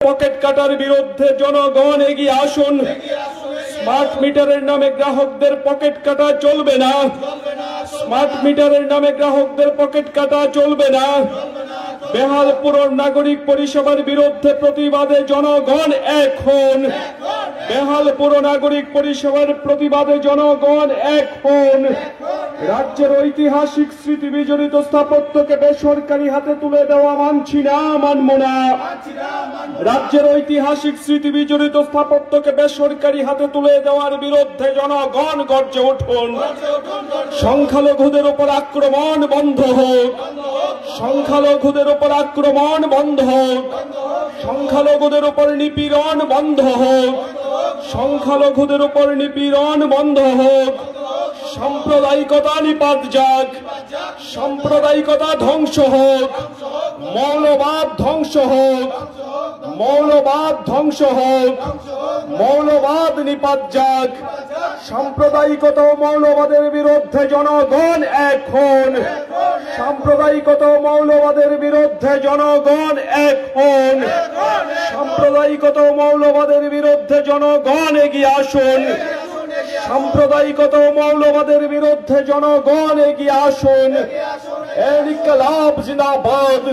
Pocket কাটার বিরুদ্ধে জনগণ এগিয়ে আসুন। স্মার্ট মিটারের নামে গ্রাহকদের পকেট কাটা চলবে না। স্মার্ট মিটারের নামে গ্রাহকদের পকেট কাটা চলবে না। বেহাল পুর নাগরিক পরিষেবার বিরুদ্ধে প্রতিবাদে জনগণ এক হন। বেহাল পুর নাগরিক পরিষেবার প্রতিবাদে জনগণ এক হন। রাজ্যের ঐতিহাসিক স্মৃতি বিজড়িত স্থাপত্যকে বেসরকারি হাতে তুলে দেওয়া মানছি না, মানব না। রাজ্যের ঐতিহাসিক স্মৃতি বিজড়িত স্থাপত্যকে বেসরকারি হাতে তুলে দেওয়ার বিরুদ্ধে জনগণ গর্জে উঠুন। সংখ্যালঘুদের উপর আক্রমণ বন্ধ হোক। সংখ্যালঘুদের উপর আক্রমণ বন্ধ হোক। সংখ্যালঘুদের উপর নিপীড়ন বন্ধ হোক। সংখ্যালঘুদের উপর নিপীড়ন বন্ধ হোক। সাম্প্রদায়িকতা নিপাত যাক। সাম্প্রদায়িকতা ধ্বংস হোক। মৌলবাদ ধ্বংস হোক। মৌলবাদ ধ্বংস হোক। মৌলবাদ নিপাত যাক। সাম্প্রদায়িকতা ও মৌলবাদের বিরুদ্ধে জনগণ এক হন। সাম্প্রদায়িকতা ও মৌলবাদের বিরুদ্ধে জনগণ এক হন। সাম্প্রদায়িকতা ও মৌলবাদের বিরুদ্ধে জনগণ এগিয়ে আসুন। সাম্প্রদায়িকতা ও মৌলবাদের বিরুদ্ধে জনগণ এগিয়ে আসুন। ইনকিলাব জিন্দাবাদ।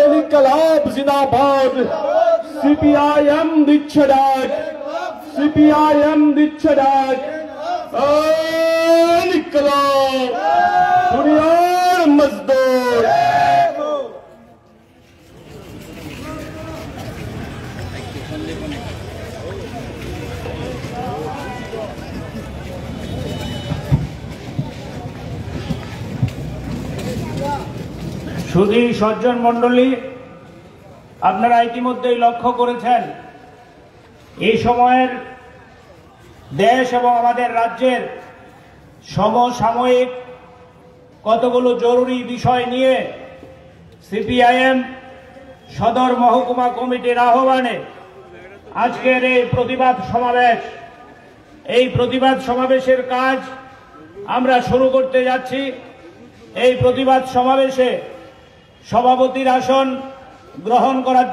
ইনকিলাব জিন্দাবাদ। সিপিআইএম দিচ্ছে ডাক। সিপিআইএম দিচ্ছে ডাক। ইনকিলাব দুনিয়ার মজদুর। সুধী সজ্জন মণ্ডলী, আপনারা ইতিমধ্যেই লক্ষ্য করেছেন এই সময়ের দেশ এবং আমাদের রাজ্যের সমসাময়িক কতগুলো জরুরি বিষয় নিয়ে সিপিআইএম সদর মহকুমা কমিটির আহ্বানে আজকের এই প্রতিবাদ সমাবেশ। এই প্রতিবাদ সমাবেশের কাজ আমরা শুরু করতে যাচ্ছি। এই প্রতিবাদ সমাবেশে সভাপতির আসন গ্রহণ করার